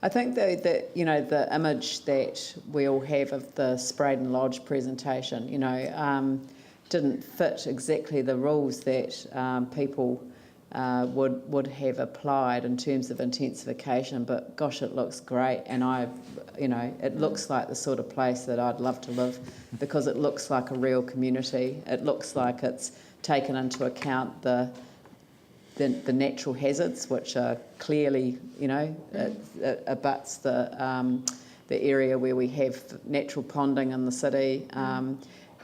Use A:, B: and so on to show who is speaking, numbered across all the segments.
A: I think that the image that we all have of the Spraden Lodge presentation, didn't fit exactly the rules that people would have applied in terms of intensification. But gosh, it looks great, and it looks like the sort of place that I'd love to live, because it looks like a real community. It looks like it's taken into account the natural hazards, which are clearly, it abuts the area where we have natural ponding in the city,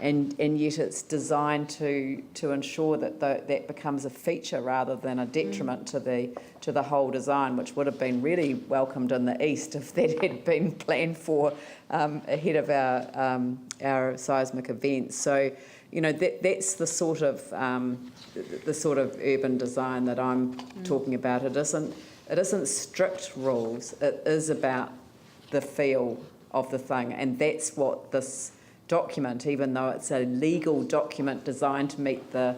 A: and yet it's designed to ensure that that becomes a feature rather than a detriment to the whole design, which would have been really welcomed in the east if that had been planned for ahead of our seismic events. So, that's the sort of urban design that I'm talking about. It isn't strict rules. It is about the feel of the thing, and that's what this document, even though it's a legal document designed to meet the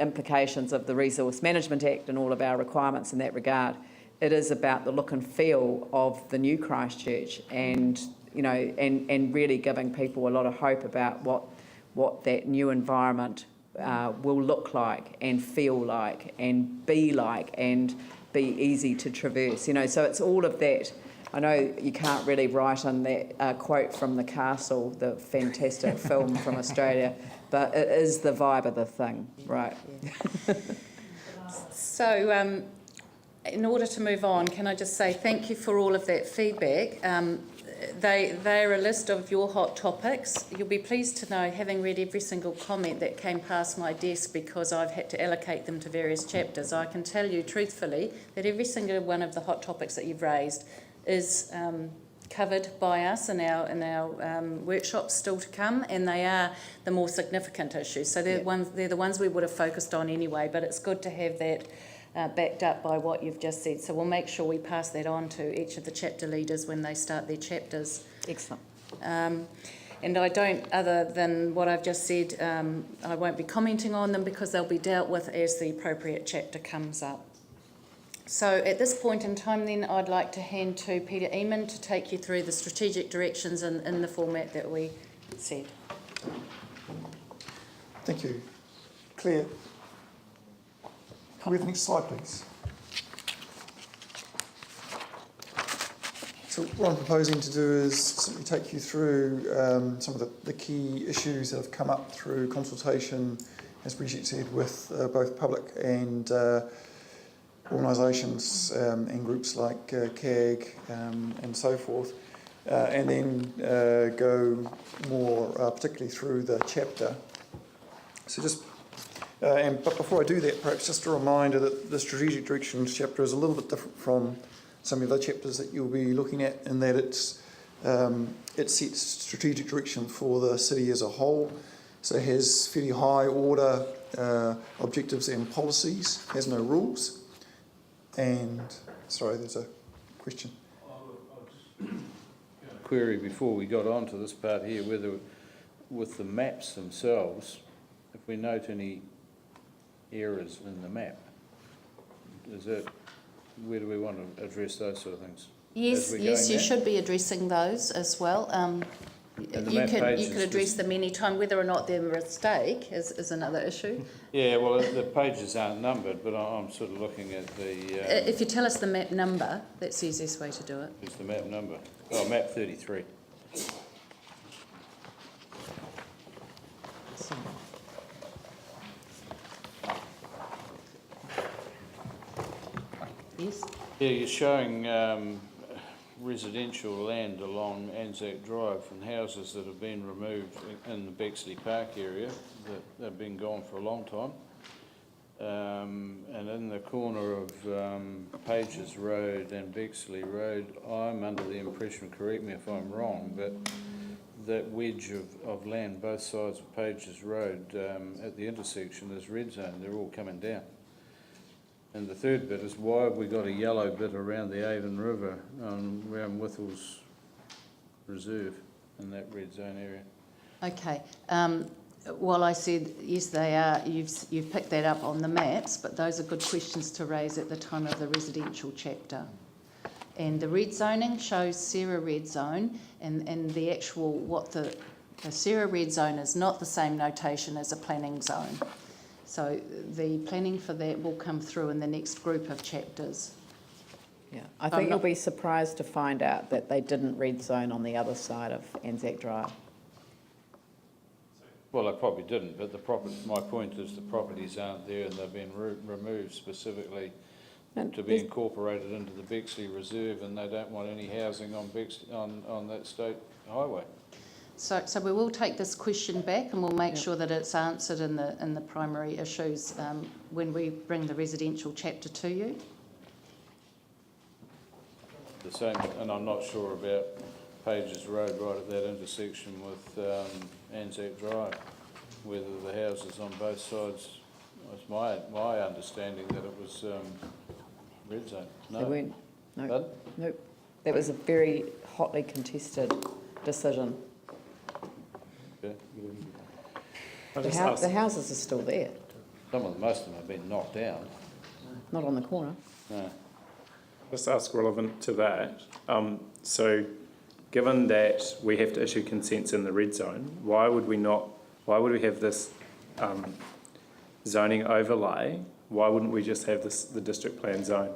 A: implications of the Resource Management Act and all of our requirements in that regard, it is about the look and feel of the new Christchurch, and really giving people a lot of hope about what that new environment will look like and feel like and be easy to traverse. So it's all of that. I know you can't really write in that quote from The Castle, the fantastic film from Australia, but it is the vibe of the thing, right?
B: So in order to move on, can I just say thank you for all of that feedback. They're a list of your hot topics. You'll be pleased to know, having read every single comment that came past my desk, because I've had to allocate them to various chapters, I can tell you truthfully that every single one of the hot topics that you've raised is covered by us in our workshops still to come, and they are the more significant issues. So they're the ones we would have focused on anyway, but it's good to have that backed up by what you've just said. So we'll make sure we pass that on to each of the chapter leaders when they start their chapters.
A: Excellent.
B: And I don't, other than what I've just said, I won't be commenting on them because they'll be dealt with as the appropriate chapter comes up. So at this point in time then, I'd like to hand to Peter Eamon to take you through the strategic directions in the format that we said.
C: Thank you. Claire, can we have the next slide, please? So what I'm proposing to do is simply take you through some of the key issues that have come up through consultation, as Brigitte said, with both public and organisations and groups like CAG and so forth, and then go more particularly through the chapter. So but before I do that, perhaps just a reminder that the strategic directions chapter is a little bit different from some of the chapters that you'll be looking at, in that it sets strategic direction for the city as a whole. So it has fairly high order objectives and policies, has no rules. And, sorry, there's a question.
D: I'll just query before we got on to this part here, whether with the maps themselves, if we note any errors in the map, where do we want to address those sort of things?
B: Yes, you should be addressing those as well. You could address them any time. Whether or not they're a mistake is another issue.
D: Yeah, well, the pages aren't numbered, but I'm sort of looking at the...
B: if you tell us the map number, that's the easiest way to do it.
D: It's the map number. Oh, map 33.
B: Yes?
D: Yeah, you're showing residential land along Anzac Drive and houses that have been removed in the Bexley Park area that have been gone for a long time. And in the corner of Pages Road and Bexley Road, I'm under the impression, correct me if I'm wrong, but that wedge of land, both sides of Pages Road, at the intersection, this red zone, they're all coming down. And the third bit is, why have we got a yellow bit around the Avon River, around Whittles Reserve in that red zone area?
B: Okay. Well, I said, yes, they are. You've picked that up on the maps, but those are good questions to raise at the time of the residential chapter. And the red zoning shows Sarah red zone, and the actual, what the Sarah red zone is not the same notation as a planning zone. So the planning for that will come through in the next group of chapters.
A: Yeah, I think you'll be surprised to find out that they didn't red zone on the other side of Anzac Drive.
D: Well, they probably didn't, but my point is the properties aren't there and they've been removed specifically
A: And
D: to be incorporated into the Bexley Reserve, and they don't want any housing on that state highway.
B: So we will take this question back, and we'll make sure that it's answered in the primary issues when we bring the residential chapter to you.
D: The same, and I'm not sure about Pages Road right at that intersection with Anzac Drive, whether the houses on both sides. It's my understanding that it was red zone. No.
A: They weren't. No.
D: Pardon?
A: Nope. That was a very hotly contested decision.
D: Okay.
A: The houses are still there,
D: Most of them have been knocked down.
A: not on the corner.
D: No.
E: Just ask relevant to that. So, given that we have to issue consents in the red zone, why would we have this zoning overlay? Why wouldn't we just have the district plan zone?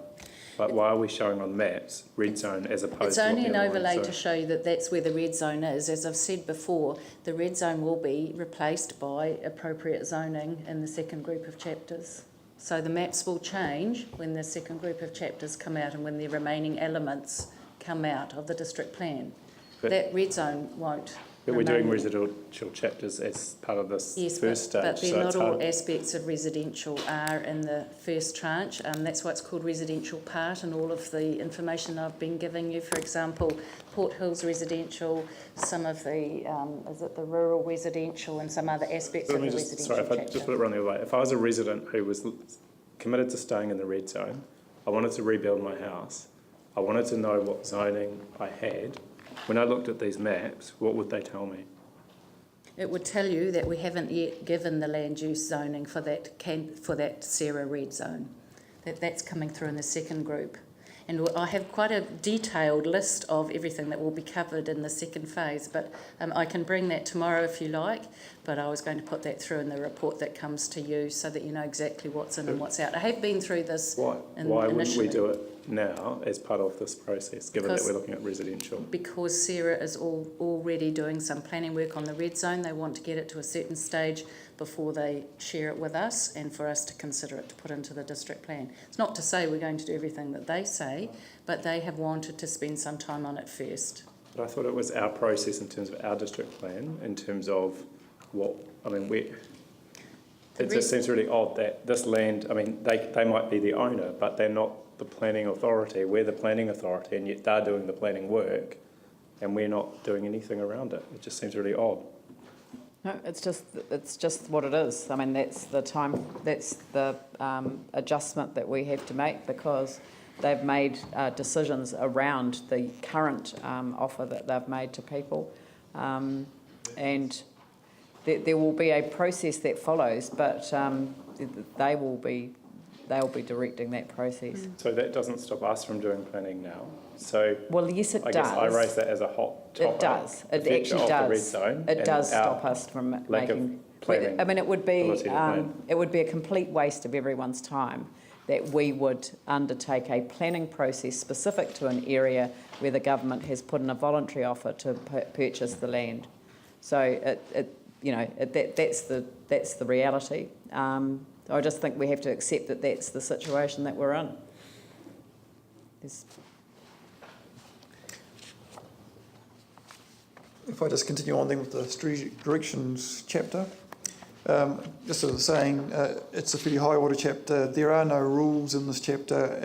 E: Like, why are we showing on maps red zone as opposed to...
B: It's only an overlay to show you that that's where the red zone is. As I've said before, the red zone will be replaced by appropriate zoning in the second group of chapters. So the maps will change when the second group of chapters come out and when the remaining elements come out of the district plan. That red zone won't.
E: But we're doing residential chapters as part of this first stage.
B: But they're not all aspects of residential are in the first tranche. That's why it's called residential part, and all of the information I've been giving you, for example, Port Hills residential, some of the, is it the rural residential and some other aspects of the residential chapter.
E: Sorry, if I just put it run the other way. If I was a resident who was committed to staying in the red zone, I wanted to rebuild my house, I wanted to know what zoning I had. When I looked at these maps, what would they tell me?
B: It would tell you that we haven't yet given the land use zoning for that Sarah red zone. That's coming through in the second group. And I have quite a detailed list of everything that will be covered in the second phase, but I can bring that tomorrow if you like, but I was going to put that through in the report that comes to you so that you know exactly what's in and what's out. I have been through this.
E: Why wouldn't we do it now as part of this process, given that we're looking at residential?
B: Because Sarah is already doing some planning work on the red zone. They want to get it to a certain stage before they share it with us and for us to consider it to put into the district plan. It's not to say we're going to do everything that they say, but they have wanted to spend some time on it first.
E: But I thought it was our process in terms of our district plan, in terms of what, I mean, it just seems really odd that this land, I mean, they might be the owner, but they're not the planning authority. We're the planning authority, and yet they're doing the planning work, and we're not doing anything around it. It just seems really odd.
A: No, it's just what it is. I mean, that's the adjustment that we have to make because they've made decisions around the current offer that they've made to people, and there will be a process that follows, but they'll be directing that process.
E: So that doesn't stop us from doing planning now. So
A: well, yes, it does.
E: I guess I raise that as a hot topic.
A: It does. It actually does. It does stop us from making planning. I mean, it would be a complete waste of everyone's time that we would undertake a planning process specific to an area where the government has put in a voluntary offer to purchase the land. So that's the reality. I just think we have to accept that that's the situation that we're in.
C: If I just continue on then with the strategic directions chapter, just sort of saying it's a fairly high order chapter. There are no rules in this chapter,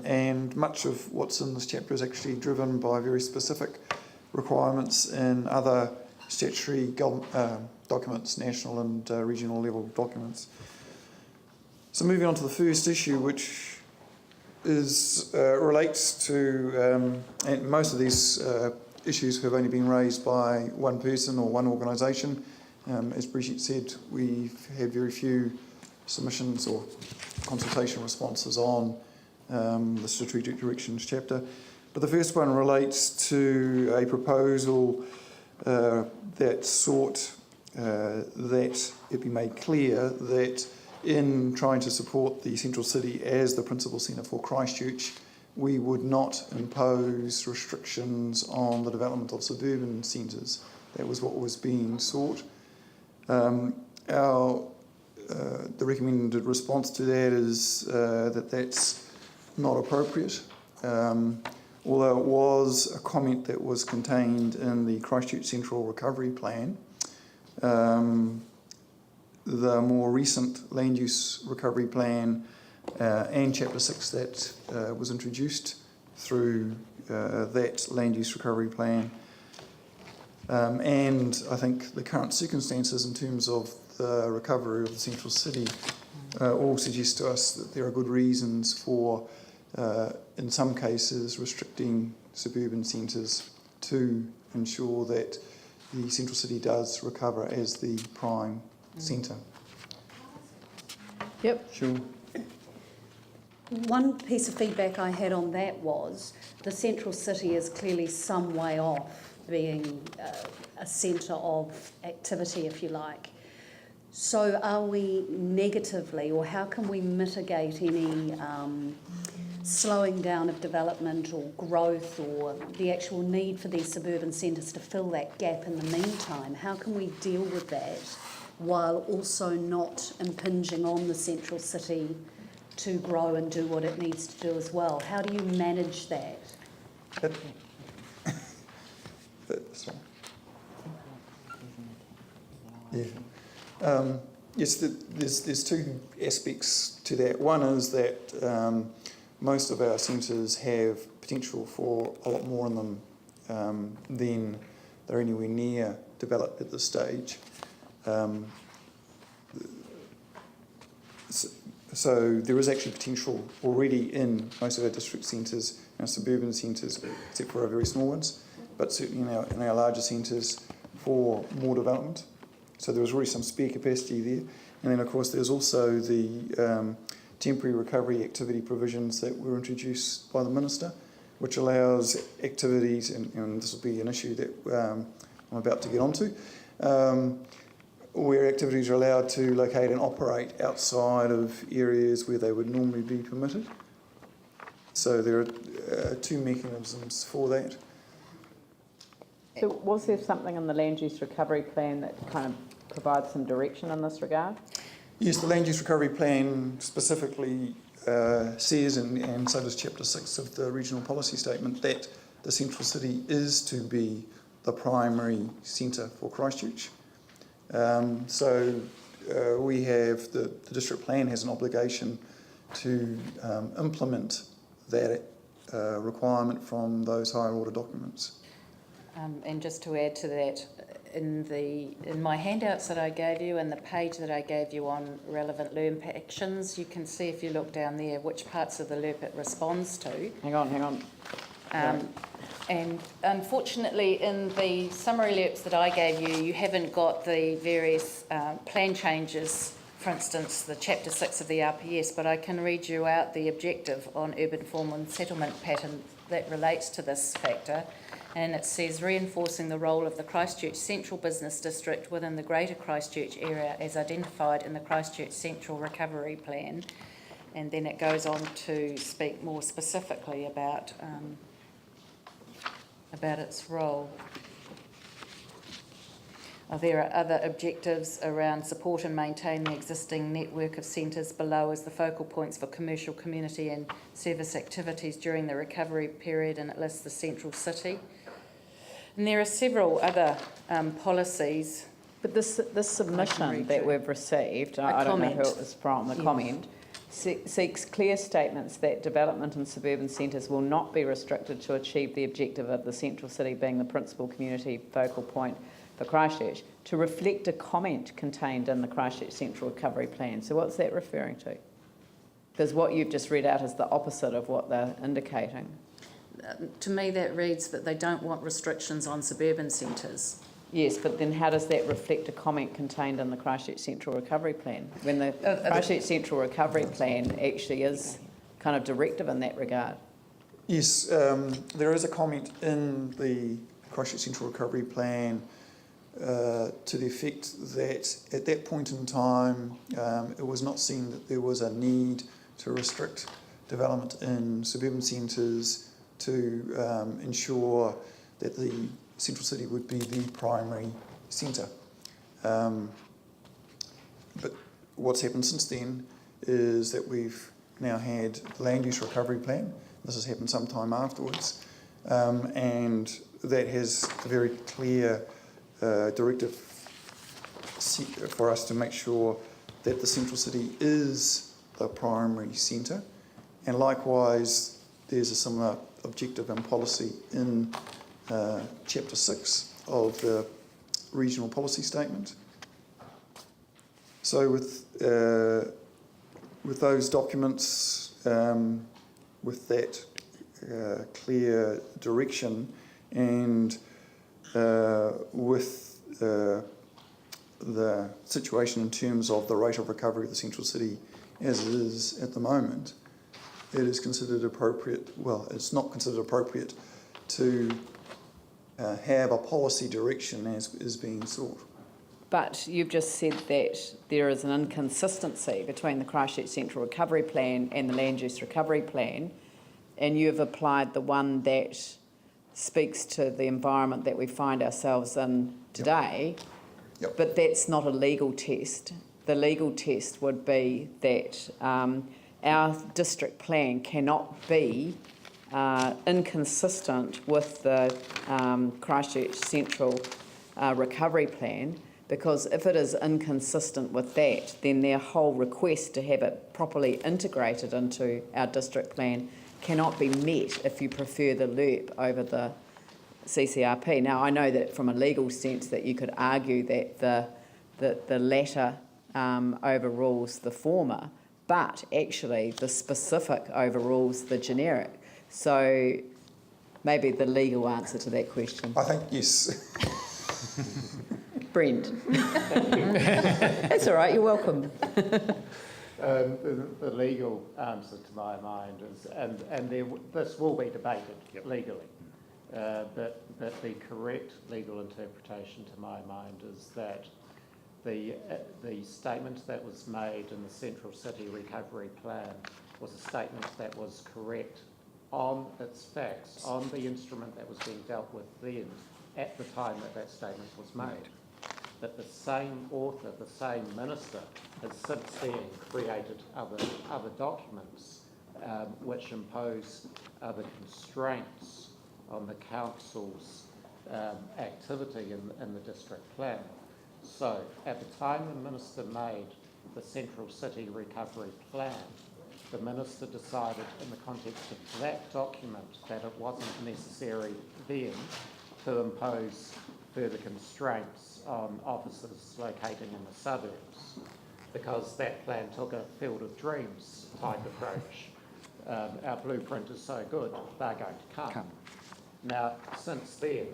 C: and much of what's in this chapter is actually driven by very specific requirements in other statutory documents, national and regional level documents. So moving on to the first issue, which relates to, and most of these issues have only been raised by one person or one organisation. As Brigitte said, we've had very few submissions or consultation responses on the strategic directions chapter. But the first one relates to a proposal that sought that it be made clear that in trying to support the Central City as the principal centre for Christchurch, we would not impose restrictions on the development of suburban centres. That was what was being sought. The recommended response to that is that that's not appropriate. Although it was a comment that was contained in the Christchurch Central Recovery Plan, the more recent Land Use Recovery Plan and Chapter 6 that was introduced through that Land Use Recovery Plan, and I think the current circumstances in terms of the recovery of the Central City all suggest to us that there are good reasons for in some cases restricting suburban centres to ensure that the Central City does recover as the prime centre.
A: Yep.
C: Sure.
F: One piece of feedback I had on that was the Central City is clearly some way off being a centre of activity, if you like. So are we negatively, or how can we mitigate any slowing down of development or growth, or the actual need for these suburban centres to fill that gap in the meantime? How can we deal with that while also not impinging on the Central City to grow and do what it needs to do as well? How do you manage that?
C: Sorry. Yeah. Yes, there's two aspects to that. One is that most of our centres have potential for a lot more in them than they're anywhere near developed at this stage. So there is actually potential already in most of our district centres, our suburban centres, except for our very small ones, but certainly in our larger centres for more development. So there was already some spare capacity there. And then, of course, there's also the temporary recovery activity provisions that were introduced by the Minister, which allows activities, and this will be an issue that I'm about to get onto, where activities are allowed to locate and operate outside of areas where they would normally be permitted. So there are two mechanisms for that.
A: So was there something in the Land Use Recovery Plan that kind of provides some direction in this regard?
C: Yes, the Land Use Recovery Plan specifically says, and so does Chapter 6 of the Regional Policy Statement, that the Central City is to be the primary centre for Christchurch. So we have, the District Plan has an obligation to implement that requirement from those higher order documents.
B: And just to add to that, in my handouts that I gave you and the page that I gave you on relevant LERP actions, you can see if you look down there which parts of the LERP it responds to.
A: Hang on.
B: And unfortunately, in the summary LERPs that I gave you, you haven't got the various plan changes, for instance, the Chapter 6 of the RPS, but I can read you out the objective on urban form and settlement pattern that relates to this factor. And it says reinforcing the role of the Christchurch Central Business District within the Greater Christchurch area as identified in the Christchurch Central Recovery Plan. And then it goes on to speak more specifically about its role. There are other objectives around support and maintain the existing network of centres below as the focal points for commercial, community and service activities during the recovery period, and it lists the Central City. And there are several other policies.
A: But this submission that we've received, I don't know who it was from, the comment, seeks clear statements that development in suburban centres will not be restricted to achieve the objective of the Central City being the principal community focal point for Christchurch, to reflect a comment contained in the Christchurch Central Recovery Plan. So what's that referring to? Because what you've just read out is the opposite of what they're indicating.
B: To me, that reads that they don't want restrictions on suburban centres.
A: Yes, but then how does that reflect a comment contained in the Christchurch Central Recovery Plan, when the Christchurch Central Recovery Plan actually is kind of directive in that regard?
C: Yes, there is a comment in the Christchurch Central Recovery Plan to the effect that at that point in time it was not seen that there was a need to restrict development in suburban centres to ensure that the central city would be the primary centre. But what's happened since then is that we've now had the land use recovery plan. This has happened some time afterwards, and that has a very clear directive for us to make sure that the central city is the primary centre. And likewise, there's a similar objective and policy in Chapter 6 of the Regional Policy Statement. So with those documents, with that clear direction, and with the situation in terms of the rate of recovery of the central city as it is at the moment, it is considered appropriate, well, it's not considered appropriate to have a policy direction as is being sought.
A: But you've just said that there is an inconsistency between the Christchurch Central Recovery Plan and the Land Use Recovery Plan, and you've applied the one that speaks to the environment that we find ourselves in today.
C: Yep.
A: But that's not a legal test. The legal test would be that our district plan cannot be inconsistent with the Christchurch Central Recovery Plan, because if it is inconsistent with that, then their whole request to have it properly integrated into our district plan cannot be met if you prefer the LURP over the CCRP. Now, I know that from a legal sense that you could argue that the latter overrules the former, but actually the specific overrules the generic. So maybe the legal answer to that question.
C: I think yes.
A: Brent. That's all right, you're welcome.
G: The legal answer to my mind is, and this will be debated legally, but the correct legal interpretation to my mind is that the statement that was made in the Central City Recovery Plan was a statement that was correct on its facts, on the instrument that was being dealt with then, at the time that that statement was made. That the same author, the same minister, has since then created other documents which impose other constraints on the council's activity in the district plan. So at the time the minister made the Central City Recovery Plan, the minister decided in the context of that document that it wasn't necessary then to impose further constraints on offices locating in the suburbs, because that plan took a field of dreams type approach. Our blueprint is so good, they're going to come. Now, since then,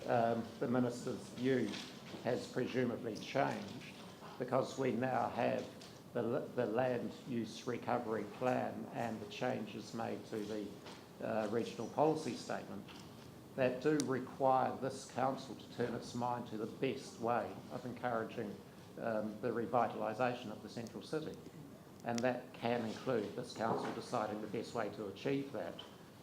G: the minister's view has presumably changed, because we now have the land use recovery plan and the changes made to the regional policy statement that do require this council to turn its mind to the best way of encouraging the revitalisation of the central city. And that can include this council deciding the best way to achieve that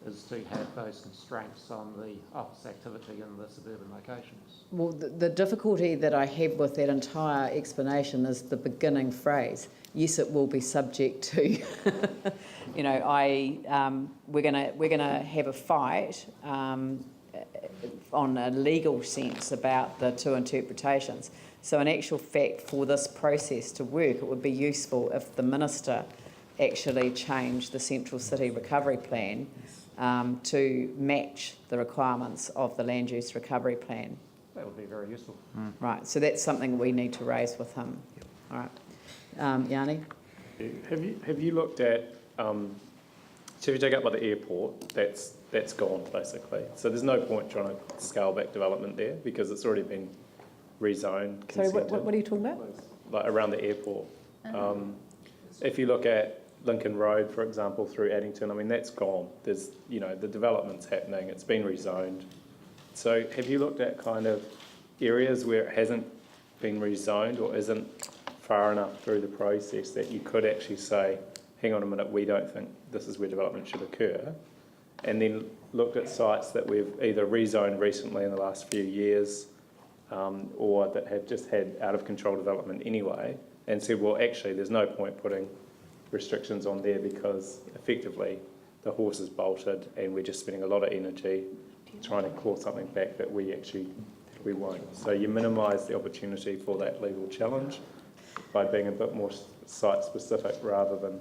G: is to have those constraints on the office activity in the suburban locations.
A: Well, the difficulty that I have with that entire explanation is the beginning phrase. Yes, it will be subject to, you know, we're gonna have a fight on a legal sense about the two interpretations. So in actual fact, for this process to work, it would be useful if the minister actually changed the Central City Recovery Plan to match the requirements of the Land Use Recovery Plan.
G: That would be very useful.
A: Right, so that's something we need to raise with him. All right. Yanni?
E: Have you looked at, so if you take up by the airport, that's gone basically. So there's no point trying to scale back development there because it's already been rezoned.
A: Sorry, what are you talking about?
E: Like around the airport. If you look at Lincoln Road, for example, through Addington, I mean, that's gone. There's, you know, the development's happening, it's been rezoned. So have you looked at kind of areas where it hasn't been rezoned or isn't far enough through the process that you could actually say, hang on a minute, we don't think this is where development should occur, and then looked at sites that we've either rezoned recently in the last few years or that have just had out of control development anyway, and said, well, actually, there's no point putting restrictions on there because effectively the horse is bolted and we're just spending a lot of energy trying to claw something back that we won't. So you minimise the opportunity for that legal challenge by being a bit more site specific rather than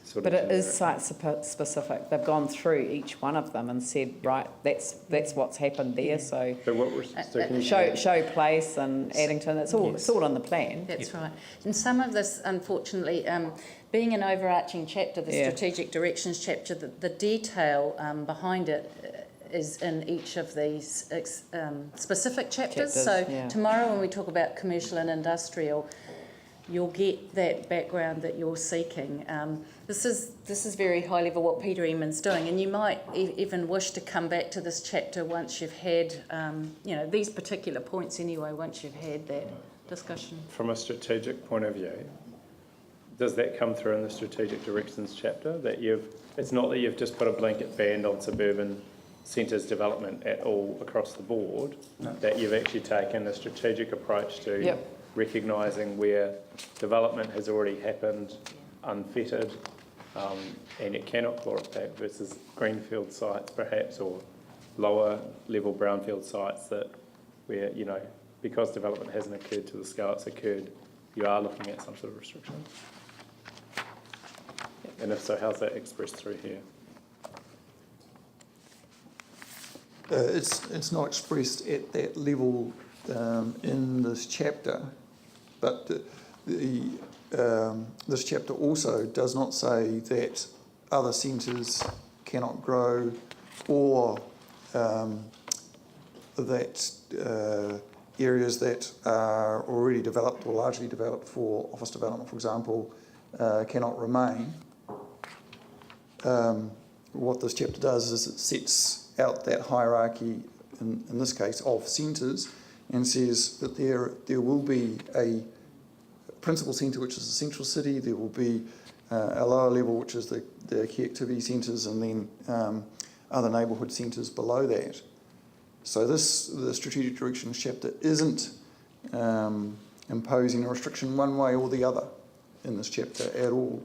E: sort of
A: But it is
E: generic.
A: site specific. They've gone through each one of them and said, right, that's what's happened there. So
E: So what so can you
A: show place and Addington. It's all on the plan.
B: That's right. And some of this, unfortunately, being an overarching chapter, the strategic directions chapter, the detail behind it is in each of these specific chapters. So tomorrow when we talk about commercial and industrial, you'll get that background that you're seeking. This is very high level what Peter Eamon's doing, and you might even wish to come back to this chapter once you've had, these particular points anyway, once you've had that discussion.
E: From a strategic point of view, does that come through in the strategic directions chapter? That it's not that you've just put a blanket ban on suburban centres development at all across the board, that you've actually taken a strategic approach to recognising where development has already happened, unfettered, and it cannot claw it back versus greenfield sites perhaps, or lower level brownfield sites that where, because development hasn't occurred to the scale it's occurred, you are looking at some sort of restriction. And if so, how's that expressed through here?
C: It's not expressed at that level in this chapter, but this chapter also does not say that other centres cannot grow or that areas that are already developed or largely developed for office development, for example, cannot remain. What this chapter does is it sets out that hierarchy, in this case, of centres, and says that there will be a principal centre, which is the central city, there will be a lower level, which is the key activity centres, and then other neighbourhood centres below that. So the strategic directions chapter isn't imposing a restriction one way or the other in this chapter at all.